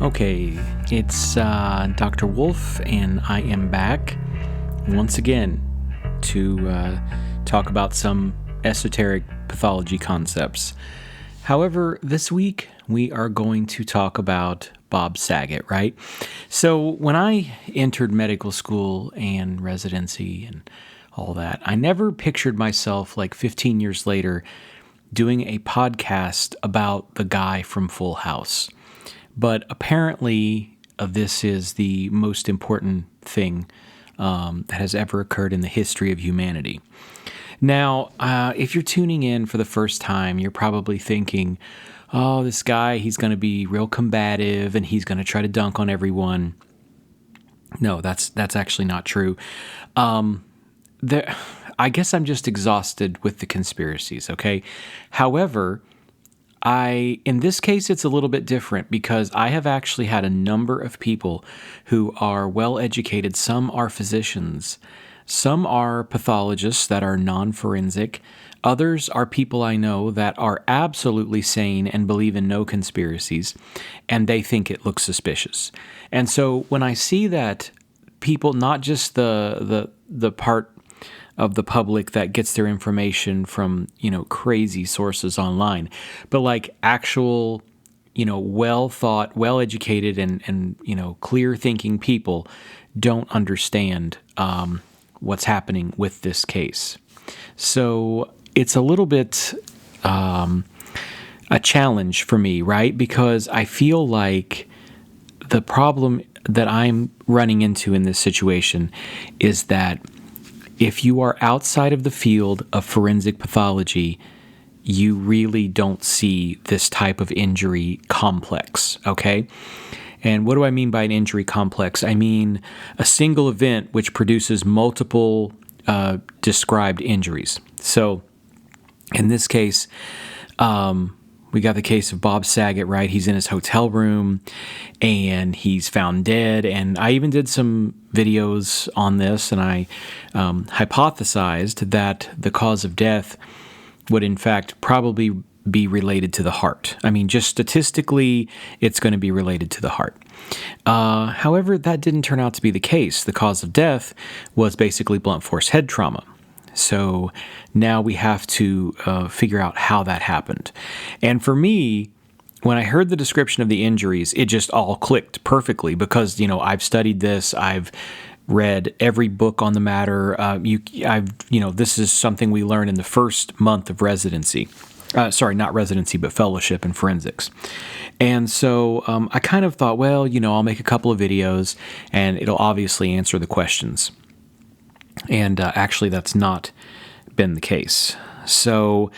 Okay, it's Dr. Wolfe, and I am back once again to talk about some esoteric pathology concepts. However, this week we are going to talk about Bob Saget, right? So when I entered medical school and residency and all that, I never pictured myself like 15 years later doing a podcast about the guy from Full House. But apparently, this is the most important thing that has ever occurred in the history of humanity. Now, if you're tuning in for the first time, you're probably thinking, oh, this guy, he's going to be real combative and he's going to try to dunk on everyone. No, that's actually not true. I guess I'm just exhausted with the conspiracies, okay? However, in this case, it's a little bit different because I have actually had a number of people who are well educated. Some are physicians, some are pathologists that are non-forensic. Others are people I know that are absolutely sane and believe in no conspiracies, and they think it looks suspicious. And so when I see that people, not just the part of the public that gets their information from, crazy sources online, but like actual, well thought, well educated and clear thinking people don't understand what's happening with this case. So it's a little bit a challenge for me, right? Because I feel like the problem that I'm running into in this situation is that if you are outside of the field of forensic pathology, you really don't see this type of injury complex, okay? And what do I mean by an injury complex? I mean a single event which produces multiple described injuries. So in this case, we got the case of Bob Saget, right? He's in his hotel room and he's found dead. And I even did some videos on this, and I hypothesized that the cause of death would in fact probably be related to the heart. I mean, just statistically, it's going to be related to the heart. However, that didn't turn out to be the case. The cause of death was basically blunt force head trauma. So now we have to figure out how that happened. And for me, when I heard the description of the injuries, it just all clicked perfectly because, I've studied this. I've read every book on the matter. This is something we learned in the first month of residency. Not residency, but fellowship in forensics. And so I kind of thought, well, I'll make a couple of videos and it'll obviously answer the questions. And actually, that's not been the case. So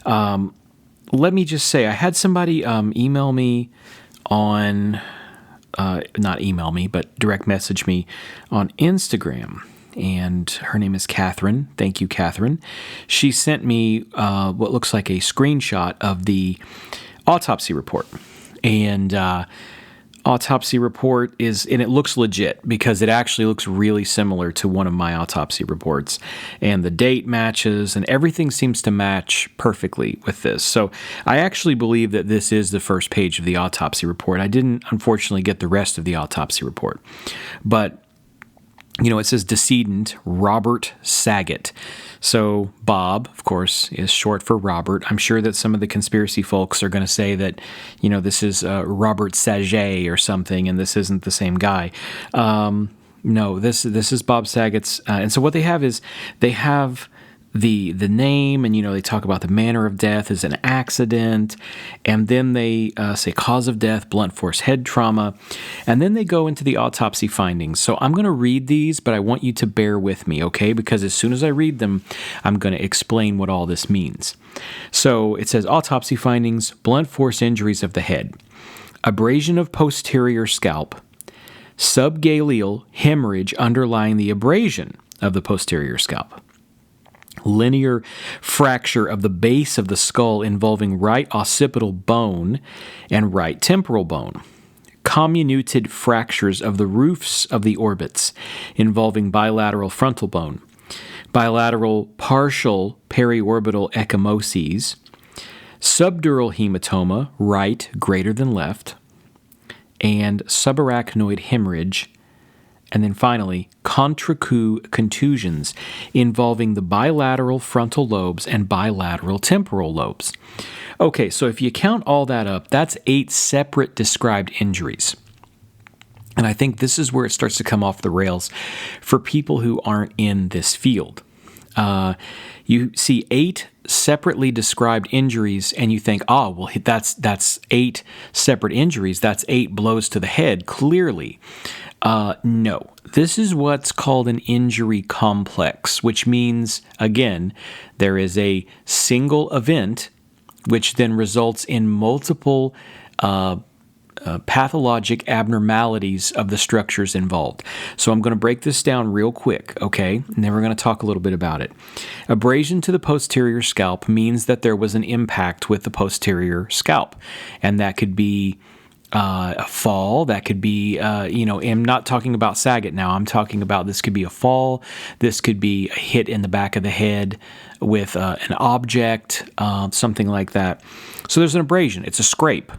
let me just say, I had somebody email me on, not email me, but direct message me on Instagram. And her name is Catherine. Thank you, Catherine. She sent me what looks like a screenshot of the autopsy report. And autopsy report and it looks legit because it actually looks really similar to one of my autopsy reports, and the date matches and everything seems to match perfectly with this. So I actually believe that this is the first page of the autopsy report. I didn't unfortunately get the rest of the autopsy report, but it says decedent Robert Saget. So Bob, of course, is short for Robert. I'm sure that some of the conspiracy folks are going to say that, this is Robert Saget or something, and this isn't the same guy. No, this is Bob Saget's. And so what they have is they have the name, and they talk about the manner of death as an accident, and then they say cause of death, blunt force head trauma, and then they go into the autopsy findings. So I'm going to read these, but I want you to bear with me, okay? Because as soon as I read them, I'm going to explain what all this means. So it says autopsy findings: blunt force injuries of the head, abrasion of posterior scalp, subgaleal hemorrhage underlying the abrasion of the posterior scalp, linear fracture of the base of the skull involving right occipital bone and right temporal bone, comminuted fractures of the roofs of the orbits involving bilateral frontal bone, bilateral partial periorbital ecchymoses, subdural hematoma, right greater than left, and subarachnoid hemorrhage, and then finally, contricu contusions involving the bilateral frontal lobes and bilateral temporal lobes. Okay, so if you count all that up, that's 8 separate described injuries. And I think this is where it starts to come off the rails for people who aren't in this field. You see 8 separately described injuries, and you think, oh, well, that's 8 separate injuries. That's 8 blows to the head, clearly. No. This is what's called an injury complex, which means, again, there is a single event which then results in multiple pathologic abnormalities of the structures involved. So I'm going to break this down real quick, okay? And then we're going to talk a little bit about it. Abrasion to the posterior scalp means that there was an impact with the posterior scalp, and that could be a fall, that could be, I'm not talking about Saget now. I'm talking about this could be a fall. This could be a hit in the back of the head with an object, something like that. So there's an abrasion. It's a scrape.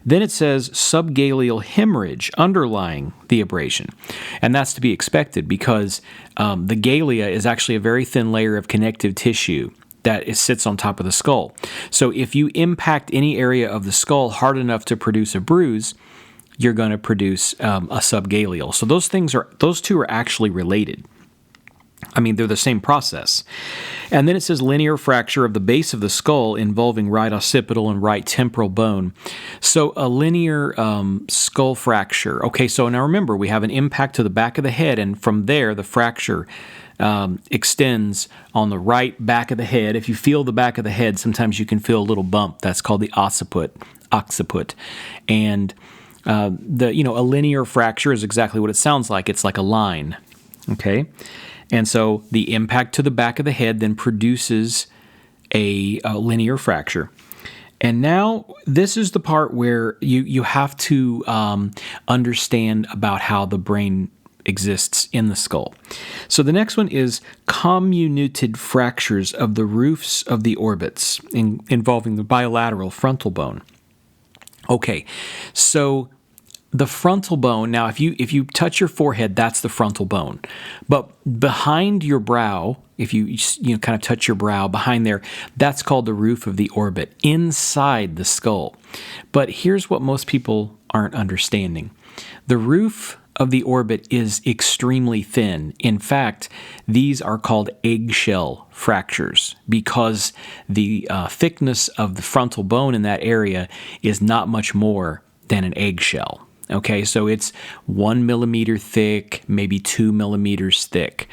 Then it says subgaleal hemorrhage underlying the abrasion. And that's to be expected because the galea is actually a very thin layer of connective tissue that sits on top of the skull. So if you impact any area of the skull hard enough to produce a bruise, you're going to produce a subgaleal. So those two are actually related. I mean, they're the same process. And then it says linear fracture of the base of the skull involving right occipital and right temporal bone. So a linear skull fracture. Okay, so now remember, we have an impact to the back of the head, and from there, the fracture extends on the right back of the head. If you feel the back of the head, sometimes you can feel a little bump. That's called the occiput. And a linear fracture is exactly what it sounds like. It's like a line. Okay, and so the impact to the back of the head then produces a linear fracture. And now this is the part where you have to understand about how the brain exists in the skull. So the next one is comminuted fractures of the roofs of the orbits involving the bilateral frontal bone. Okay, so the frontal bone, now if you touch your forehead, that's the frontal bone. But behind your brow, if you kind of touch your brow behind there, that's called the roof of the orbit, inside the skull. But here's what most people aren't understanding. The roof of the orbit is extremely thin. In fact, these are called eggshell fractures because the thickness of the frontal bone in that area is not much more than an eggshell. Okay, so it's 1 millimeter thick, maybe 2 millimeters thick.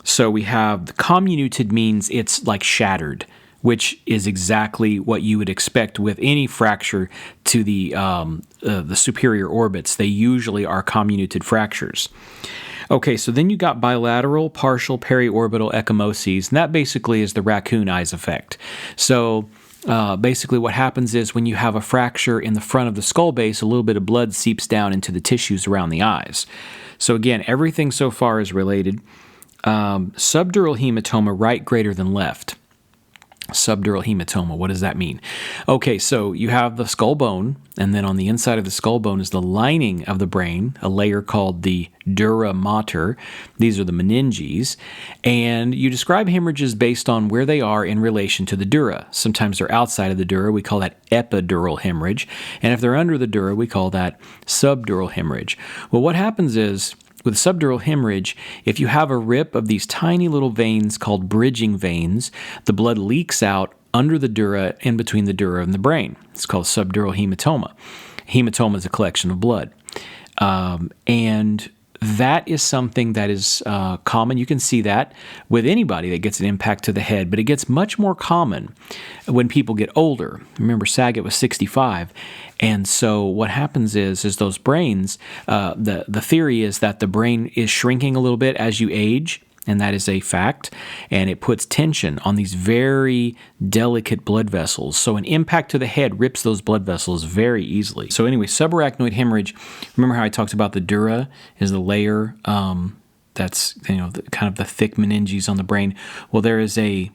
So we have the comminuted means it's like shattered, which is exactly what you would expect with any fracture to the superior orbits. They usually are comminuted fractures. Okay, so then you got bilateral partial periorbital ecchymoses, and that basically is the raccoon eyes effect. So basically what happens is when you have a fracture in the front of the skull base, a little bit of blood seeps down into the tissues around the eyes. So again, everything so far is related. Subdural hematoma, right greater than left. Subdural hematoma, what does that mean? Okay, so you have the skull bone, and then on the inside of the skull bone is the lining of the brain, a layer called the dura mater. These are the meninges, and you describe hemorrhages based on where they are in relation to the dura. Sometimes they're outside of the dura, we call that epidural hemorrhage, and if they're under the dura, we call that subdural hemorrhage. Well, what happens is, with subdural hemorrhage, if you have a rip of these tiny little veins called bridging veins, the blood leaks out under the dura, in between the dura and the brain. It's called subdural hematoma. Hematoma is a collection of blood. And that is something that is common. You can see that with anybody that gets an impact to the head, but it gets much more common when people get older. Remember, Saget was 65, and so what happens is those brains, the theory is that the brain is shrinking a little bit as you age, and that is a fact, and it puts tension on these very delicate blood vessels. So an impact to the head rips those blood vessels very easily. So anyway, subarachnoid hemorrhage, remember how I talked about the dura is the layer that's kind of the thick meninges on the brain? Well, there is a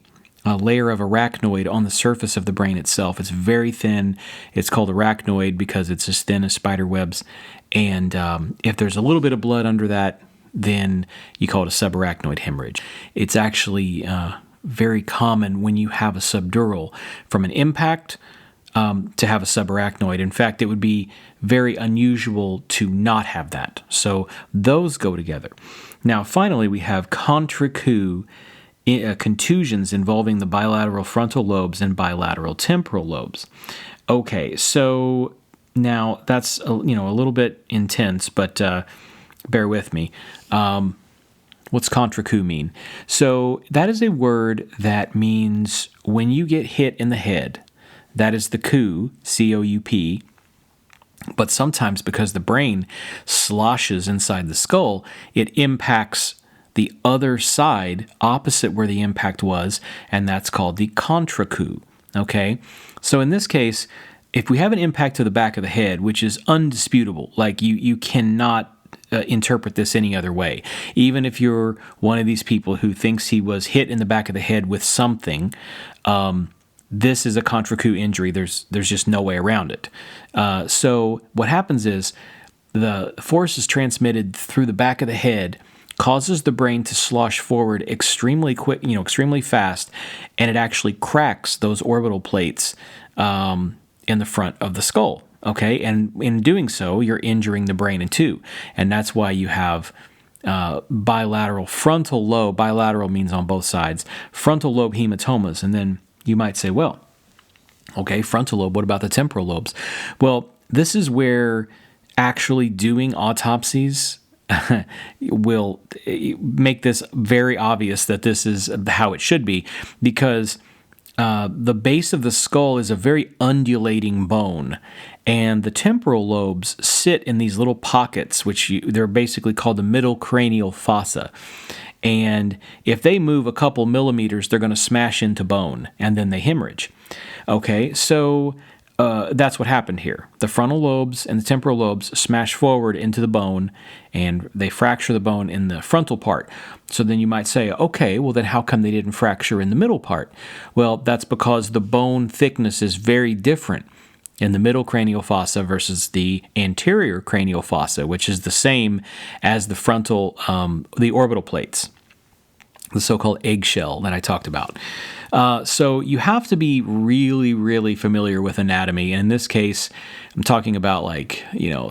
layer of arachnoid on the surface of the brain itself. It's very thin. It's called arachnoid because it's as thin as spider webs. And if there's a little bit of blood under that, then you call it a subarachnoid hemorrhage. It's actually very common when you have a subdural from an impact to have a subarachnoid. In fact, it would be very unusual to not have that. So those go together. Now, finally, we have contra-coup contusions involving the bilateral frontal lobes and bilateral temporal lobes. Okay, so now that's a little bit intense, but bear with me. What's contra-coup mean? So that is a word that means when you get hit in the head. That is the coup, C-O-U-P. But sometimes because the brain sloshes inside the skull, it impacts the other side opposite where the impact was, and that's called the contra-coup. Okay? So in this case, if we have an impact to the back of the head, which is undisputable, like you cannot interpret this any other way. Even if you're one of these people who thinks he was hit in the back of the head with something, this is a contra-coup injury. There's just no way around it. So what happens is the force is transmitted through the back of the head, causes the brain to slosh forward extremely quick, extremely fast, and it actually cracks those orbital plates in the front of the skull. Okay, and in doing so, you're injuring the brain in two, and that's why you have bilateral frontal lobe. Bilateral means on both sides. Frontal lobe hematomas, and then you might say, well, okay, frontal lobe, what about the temporal lobes? Well, this is where actually doing autopsies will make this very obvious that this is how it should be, because the base of the skull is a very undulating bone, and the temporal lobes sit in these little pockets, they're basically called the middle cranial fossa. And if they move a couple millimeters, they're going to smash into bone, and then they hemorrhage. Okay, so that's what happened here. The frontal lobes and the temporal lobes smash forward into the bone, and they fracture the bone in the frontal part. So then you might say, okay, well then how come they didn't fracture in the middle part? Well, that's because the bone thickness is very different in the middle cranial fossa versus the anterior cranial fossa, which is the same as the frontal, the orbital plates, the so-called eggshell that I talked about. So you have to be really, really familiar with anatomy. And in this case, I'm talking about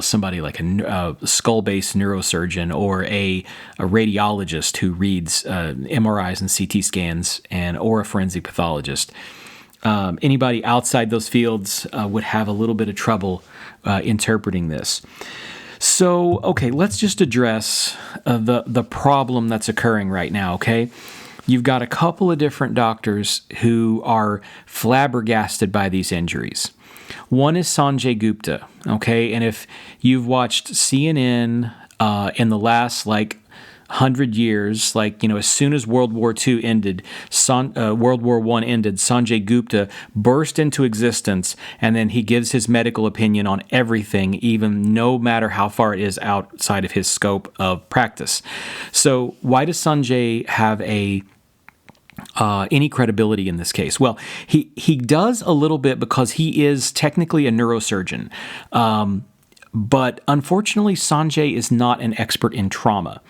somebody like a skull-based neurosurgeon or a radiologist who reads MRIs and CT scans or a forensic pathologist. Anybody outside those fields would have a little bit of trouble interpreting this. So, okay, let's just address the problem that's occurring right now, okay? You've got a couple of different doctors who are flabbergasted by these injuries. One is Sanjay Gupta, okay? And if you've watched CNN in the last, 100 years, as soon as World War II ended, World War I ended, Sanjay Gupta burst into existence, and then he gives his medical opinion on everything, even no matter how far it is outside of his scope of practice. So why does Sanjay have any credibility in this case? Well, he does a little bit because he is technically a neurosurgeon. But unfortunately, Sanjay is not an expert in trauma.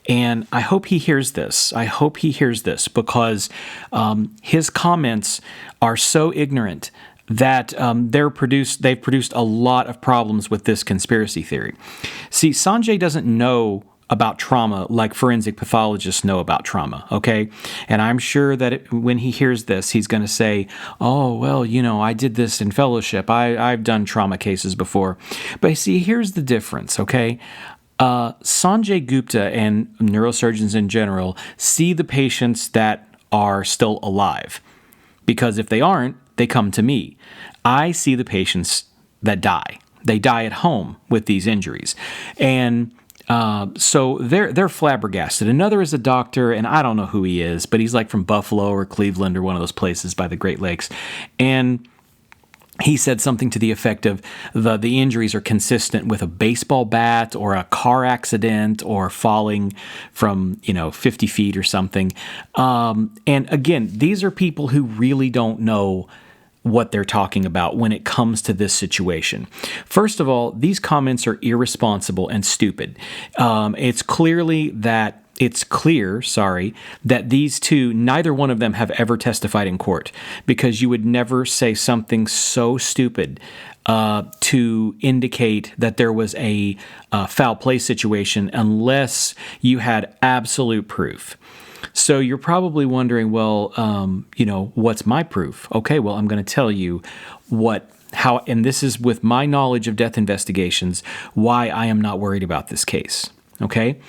And I hope he hears this. Because his comments are so ignorant that they've produced a lot of problems with this conspiracy theory. See, Sanjay doesn't know about trauma like forensic pathologists know about trauma, okay? And I'm sure that when he hears this, he's going to say, oh, well, I did this in fellowship. I've done trauma cases before. But see, here's the difference, okay? Sanjay Gupta and neurosurgeons in general see the patients that are still alive. Because if they aren't, they come to me. I see the patients that die. They die at home with these injuries. And so they're flabbergasted. Another is a doctor, and I don't know who he is, but he's from Buffalo or Cleveland or one of those places by the Great Lakes. And he said something to the effect of the injuries are consistent with a baseball bat or a car accident or falling from 50 feet or something. And again, these are people who really don't know what they're talking about when it comes to this situation. First of all, these comments are irresponsible and stupid. It's clear, that these two, neither one of them have ever testified in court, because you would never say something so stupid to indicate that there was a foul play situation unless you had absolute proof. So you're probably wondering, well, what's my proof? Okay, well, I'm going to tell you how, and this is with my knowledge of death investigations, why I am not worried about this case. Okay.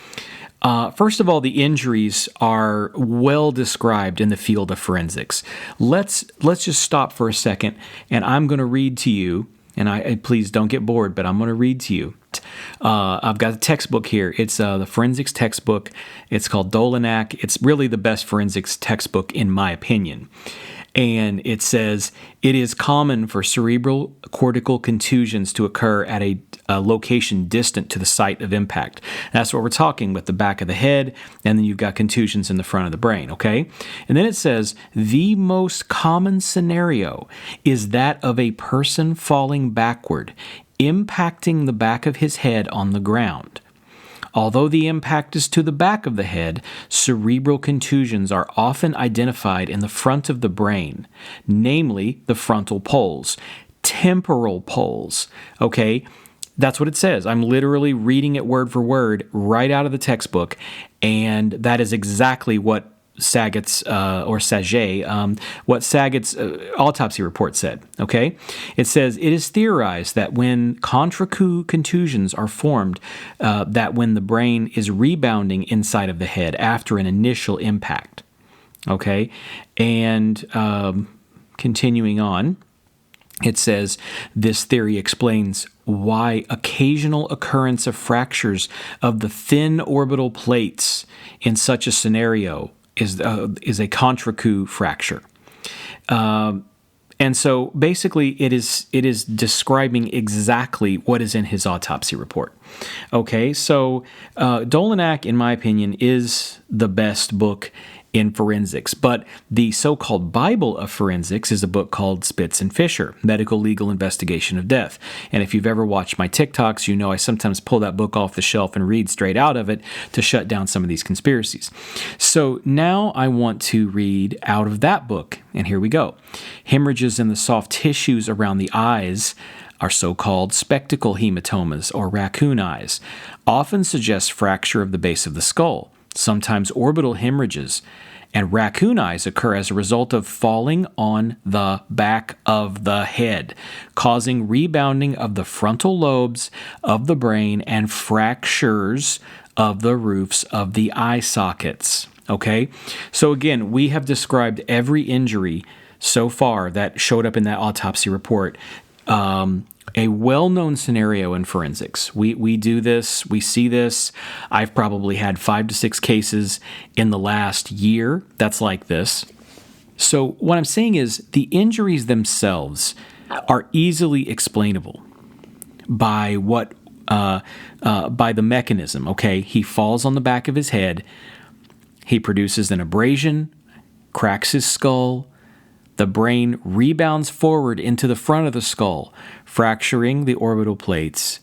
First of all, the injuries are well described in the field of forensics. Let's just stop for a second, and I'm going to read to you. And I please don't get bored, but I'm going to read to you. I've got a textbook here. It's the forensics textbook. It's called Dolinak. It's really the best forensics textbook in my opinion. And it says, it is common for cerebral cortical contusions to occur at a location distant to the site of impact. That's what we're talking with the back of the head, and then you've got contusions in the front of the brain, okay? And then it says, the most common scenario is that of a person falling backward, impacting the back of his head on the ground. Although the impact is to the back of the head, cerebral contusions are often identified in the front of the brain, namely the frontal poles, temporal poles. Okay, that's what it says. I'm literally reading it word for word right out of the textbook, and that is exactly what Saget's what Saget's autopsy report said. Okay, it says it is theorized that when contractile contusions are formed, that when the brain is rebounding inside of the head after an initial impact. Okay, and continuing on, it says this theory explains why occasional occurrence of fractures of the thin orbital plates in such a scenario is a contractile fracture. And so basically it is describing exactly what is in his autopsy report. Okay, so Dolinak, in my opinion, is the best book in forensics, but the so-called Bible of forensics is a book called Spitz and Fisher, Medical Legal Investigation of Death. And if you've ever watched my TikToks, you know I sometimes pull that book off the shelf and read straight out of it to shut down some of these conspiracies. So now I want to read out of that book, and here we go. Hemorrhages in the soft tissues around the eyes are so-called spectacle hematomas, or raccoon eyes, often suggest fracture of the base of the skull. Sometimes orbital hemorrhages and raccoon eyes occur as a result of falling on the back of the head, causing rebounding of the frontal lobes of the brain and fractures of the roofs of the eye sockets. Okay? So again, we have described every injury so far that showed up in that autopsy report. A well-known scenario in forensics. We do this, we see this. I've probably had 5 to 6 cases in the last year that's like this. So what I'm saying is the injuries themselves are easily explainable by by the mechanism. Okay, he falls on the back of his head, he produces an abrasion, cracks his skull. The brain rebounds forward into the front of the skull, fracturing the orbital plates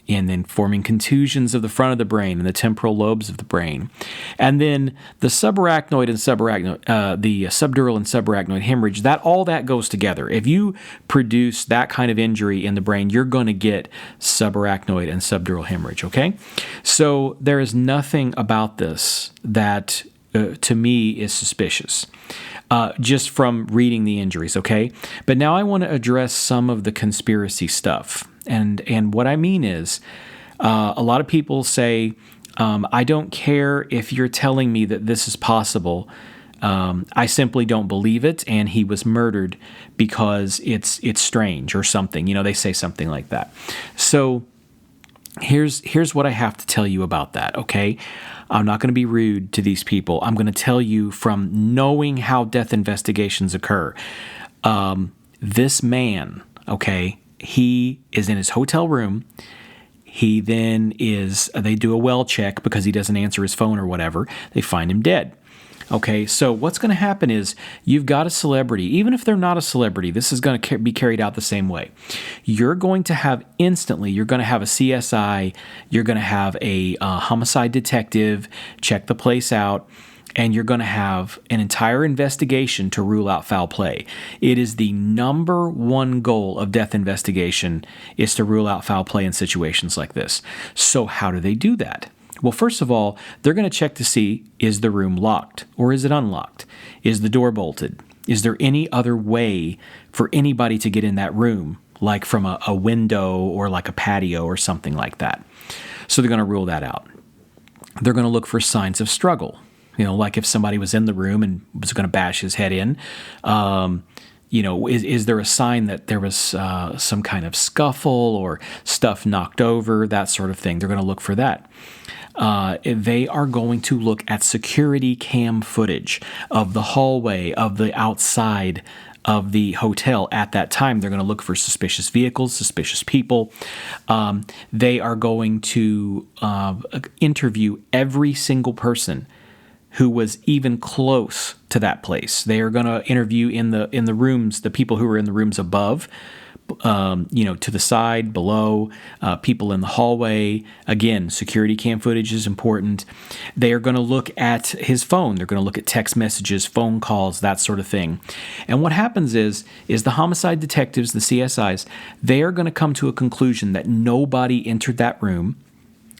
and then forming contusions of the front of the brain and the temporal lobes of the brain. And then the subarachnoid and the subdural and subarachnoid hemorrhage, all that goes together. If you produce that kind of injury in the brain, you're going to get subarachnoid and subdural hemorrhage, okay? So there is nothing about this that to me is suspicious. Just from reading the injuries, okay? But now I want to address some of the conspiracy stuff. And what I mean is, a lot of people say, I don't care if you're telling me that this is possible. I simply don't believe it, and he was murdered because it's strange or something. You know, they say something like that. So here's what I have to tell you about that, okay? I'm not going to be rude to these people. I'm going to tell you from knowing how death investigations occur. This man, okay, he is in his hotel room. He then they do a well check because he doesn't answer his phone or whatever. They find him dead. Okay, so what's going to happen is you've got a celebrity. Even if they're not a celebrity, this is going to be carried out the same way. You're going to have a CSI, you're going to have a homicide detective check the place out, and you're going to have an entire investigation to rule out foul play. It is the number one goal of death investigation, is to rule out foul play in situations like this. So how do they do that? Well, first of all, they're going to check to see, is the room locked or is it unlocked? Is the door bolted? Is there any other way for anybody to get in that room, like from a window or like a patio or something like that? So they're going to rule that out. They're going to look for signs of struggle. Like if somebody was in the room and was going to bash his head in, is there a sign that there was some kind of scuffle or stuff knocked over, that sort of thing? They're going to look for that. They are going to look at security cam footage of the hallway, of the outside of the hotel at that time. They're going to look for suspicious vehicles, suspicious people. They are going to interview every single person who was even close to that place. They are going to interview in the rooms, the people who were in the rooms above, to the side, below, people in the hallway. Again, security cam footage is important. They are going to look at his phone. They're going to look at text messages, phone calls, that sort of thing. And what happens is the homicide detectives, the CSIs, they are going to come to a conclusion that nobody entered that room,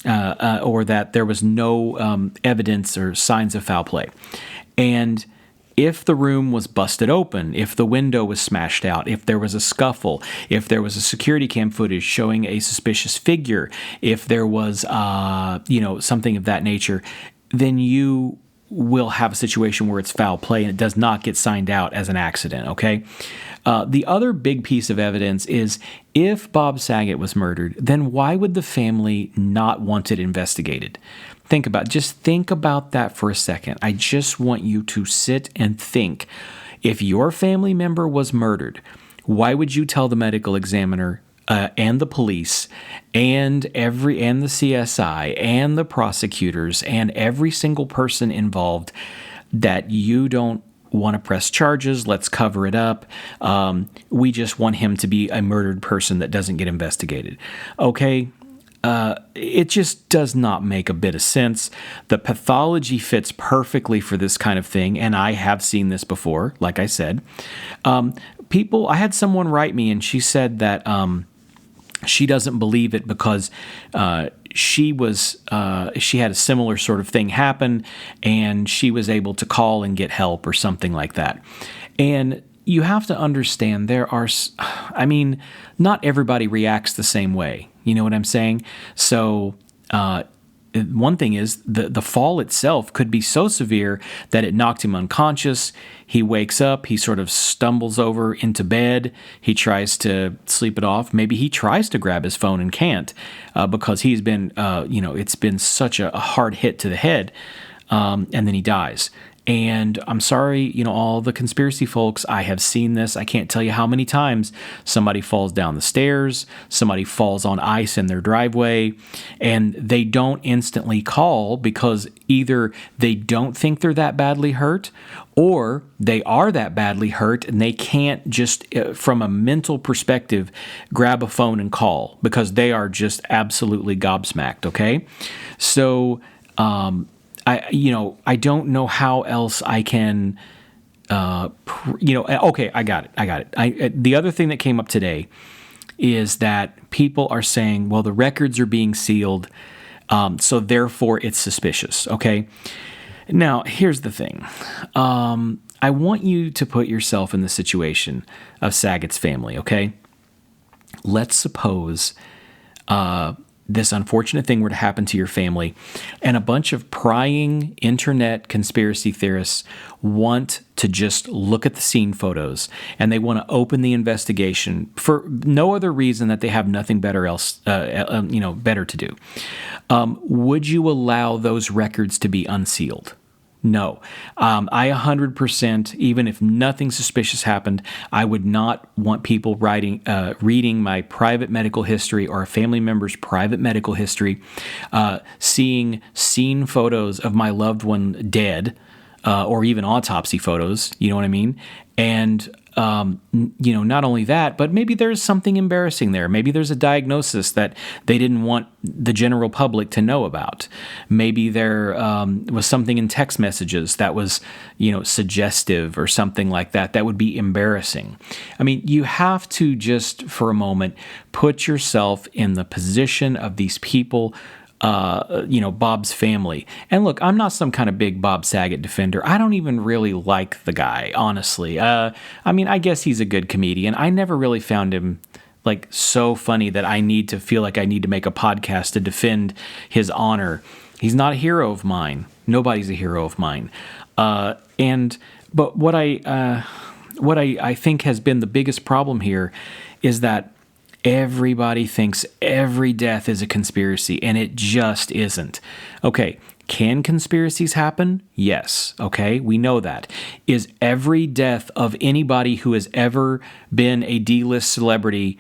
or that there was no evidence or signs of foul play. And if the room was busted open, if the window was smashed out, if there was a scuffle, if there was a security cam footage showing a suspicious figure, if there was, something of that nature, then you will have a situation where it's foul play and it does not get signed out as an accident, okay? The other big piece of evidence is if Bob Saget was murdered, then why would the family not want it investigated? Think about that for a second. I just want you to sit and think. If your family member was murdered, why would you tell the medical examiner and the police and the CSI and the prosecutors and every single person involved that you don't want to press charges, let's cover it up, we just want him to be a murdered person that doesn't get investigated? Okay? It just does not make a bit of sense. The pathology fits perfectly for this kind of thing, and I have seen this before, like I said. I had someone write me, and she said that she doesn't believe it because she had a similar sort of thing happen, and she was able to call and get help or something like that. And you have to understand not everybody reacts the same way. You know what I'm saying? So one thing is the fall itself could be so severe that it knocked him unconscious. He wakes up, he sort of stumbles over into bed. He tries to sleep it off. Maybe he tries to grab his phone and can't because he's been, it's been such a hard hit to the head, and then he dies. And I'm sorry, all the conspiracy folks, I have seen this. I can't tell you how many times somebody falls down the stairs, somebody falls on ice in their driveway, and they don't instantly call because either they don't think they're that badly hurt, or they are that badly hurt and they can't just, from a mental perspective, grab a phone and call because they are just absolutely gobsmacked, okay? So, I don't know how else I can, okay, I got it. The other thing that came up today is that people are saying, well, the records are being sealed, so therefore it's suspicious, okay? Now, here's the thing. I want you to put yourself in the situation of Saget's family, okay? Let's suppose this unfortunate thing were to happen to your family, and a bunch of prying internet conspiracy theorists want to just look at the scene photos, and they want to open the investigation for no other reason that they have nothing better to do. Would you allow those records to be unsealed? No. I 100%, even if nothing suspicious happened, I would not want people reading my private medical history or a family member's private medical history, seeing scene photos of my loved one dead, or even autopsy photos, you know what I mean? And not only that, but maybe there's something embarrassing there. Maybe there's a diagnosis that they didn't want the general public to know about. Maybe there was something in text messages that was, suggestive or something like that that would be embarrassing. I mean, you have to just, for a moment, put yourself in the position of these people, Bob's family. And look, I'm not some kind of big Bob Saget defender. I don't even really like the guy, honestly. I guess he's a good comedian. I never really found him so funny that I need to feel like I need to make a podcast to defend his honor. He's not a hero of mine. Nobody's a hero of mine. But what I think has been the biggest problem here is that everybody thinks every death is a conspiracy, and it just isn't. Okay, can conspiracies happen? Yes. Okay, we know that. Is every death of anybody who has ever been a D-list celebrity,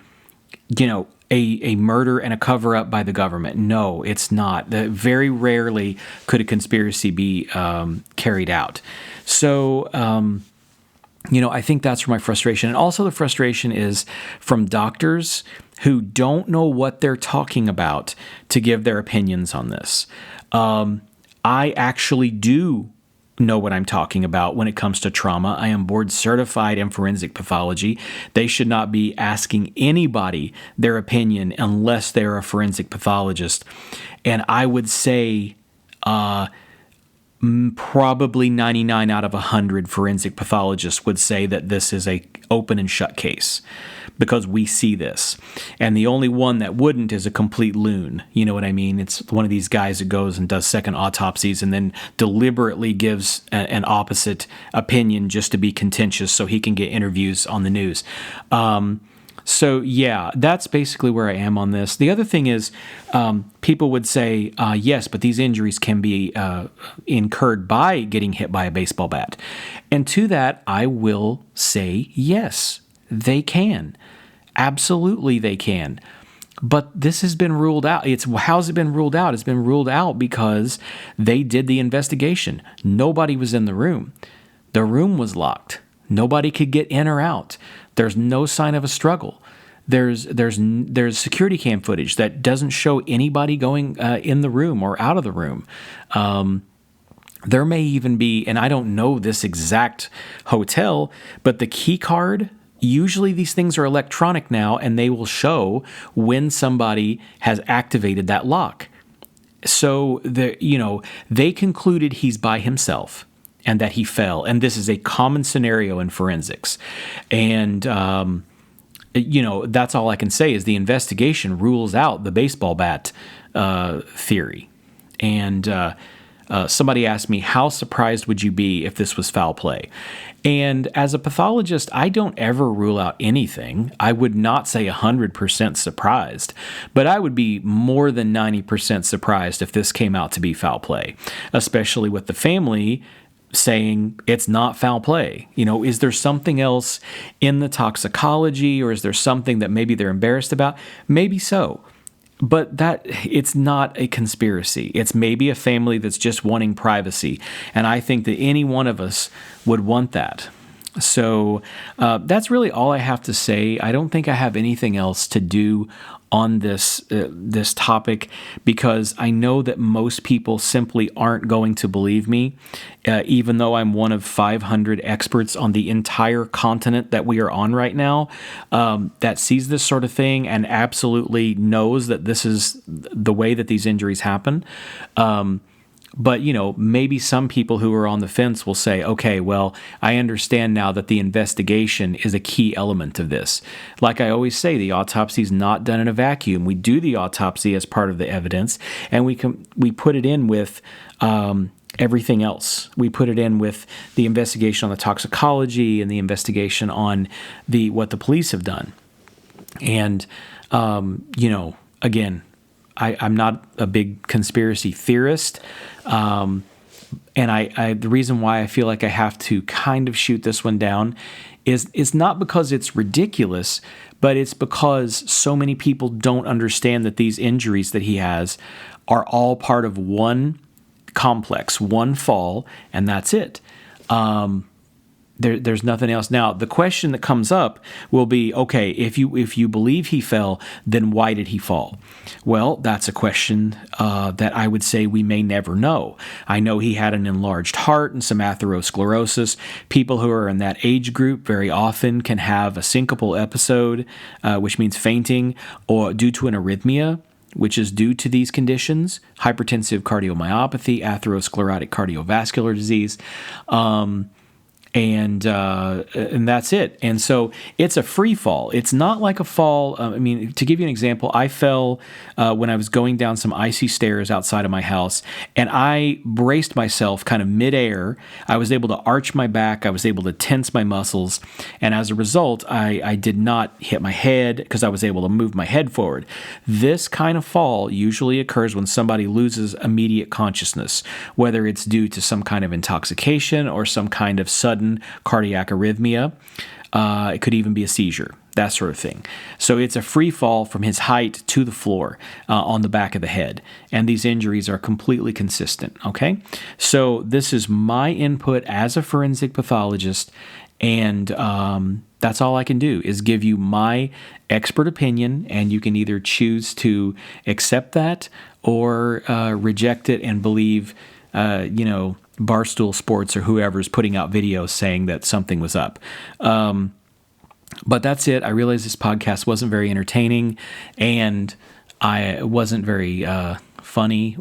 a murder and a cover-up by the government? No, it's not. Very rarely could a conspiracy be carried out. So, I think that's where my frustration. And also the frustration is from doctors who don't know what they're talking about to give their opinions on this. I actually do know what I'm talking about when it comes to trauma. I am board certified in forensic pathology. They should not be asking anybody their opinion unless they're a forensic pathologist. And I would say probably 99 out of 100 forensic pathologists would say that this is a open and shut case because we see this. And the only one that wouldn't is a complete loon. You know what I mean? It's one of these guys that goes and does second autopsies and then deliberately gives an opposite opinion just to be contentious so he can get interviews on the news. So yeah, that's basically where I am on this. The other thing is, people would say, yes, but these injuries can be incurred by getting hit by a baseball bat. And to that, I will say, yes, they can. Absolutely they can. But this has been ruled out. How's it been ruled out? It's been ruled out because they did the investigation. Nobody was in the room. The room was locked. Nobody could get in or out. There's no sign of a struggle. There's security cam footage that doesn't show anybody going in the room or out of the room. There may even be, and I don't know this exact hotel, but the key card, usually these things are electronic now, and they will show when somebody has activated that lock. So they concluded he's by himself and that he fell. And this is a common scenario in forensics. And, that's all I can say is the investigation rules out the baseball bat theory. And somebody asked me, how surprised would you be if this was foul play? And as a pathologist, I don't ever rule out anything. I would not say 100% surprised, but I would be more than 90% surprised if this came out to be foul play, especially with the family saying it's not foul play. Is there something else in the toxicology, or is there something that maybe they're embarrassed about? Maybe so. But that it's not a conspiracy. It's maybe a family that's just wanting privacy. And I think that any one of us would want that. So that's really all I have to say. I don't think I have anything else to do on this topic, because I know that most people simply aren't going to believe me, even though I'm one of 500 experts on the entire continent that we are on right now, that sees this sort of thing and absolutely knows that this is the way that these injuries happen. But, maybe some people who are on the fence will say, okay, well, I understand now that the investigation is a key element of this. Like I always say, the autopsy is not done in a vacuum. We do the autopsy as part of the evidence, and we put it in with everything else. We put it in with the investigation on the toxicology and the investigation on what the police have done. And, again, I'm not a big conspiracy theorist, And the reason why I feel like I have to kind of shoot this one down is not because it's ridiculous, but it's because so many people don't understand that these injuries that he has are all part of one complex, one fall, and that's it. There's nothing else. Now, the question that comes up will be, okay, if you believe he fell, then why did he fall? Well, that's a question that I would say we may never know. I know he had an enlarged heart and some atherosclerosis. People who are in that age group very often can have a syncopal episode, which means fainting, or due to an arrhythmia, which is due to these conditions: hypertensive cardiomyopathy, atherosclerotic cardiovascular disease. And that's it. And so it's a free fall. It's not like a fall. To give you an example, I fell when I was going down some icy stairs outside of my house, and I braced myself kind of midair. I was able to arch my back. I was able to tense my muscles. And as a result, I did not hit my head because I was able to move my head forward. This kind of fall usually occurs when somebody loses immediate consciousness, whether it's due to some kind of intoxication or some kind of sudden cardiac arrhythmia. It could even be a seizure, that sort of thing. So it's a free fall from his height to the floor on the back of the head. And these injuries are completely consistent, okay? So this is my input as a forensic pathologist, and that's all I can do is give you my expert opinion, and you can either choose to accept that or reject it and believe, Barstool Sports or whoever's putting out videos saying that something was up. But that's it. I realize this podcast wasn't very entertaining, and I wasn't very funny,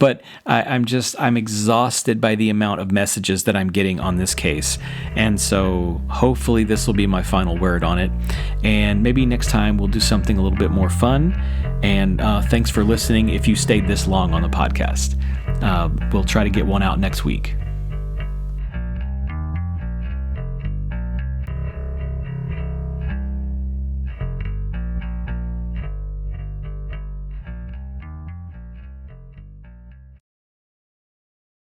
but I'm exhausted by the amount of messages that I'm getting on this case. And so hopefully this will be my final word on it. And maybe next time we'll do something a little bit more fun. And thanks for listening if you stayed this long on the podcast. We'll try to get one out next week.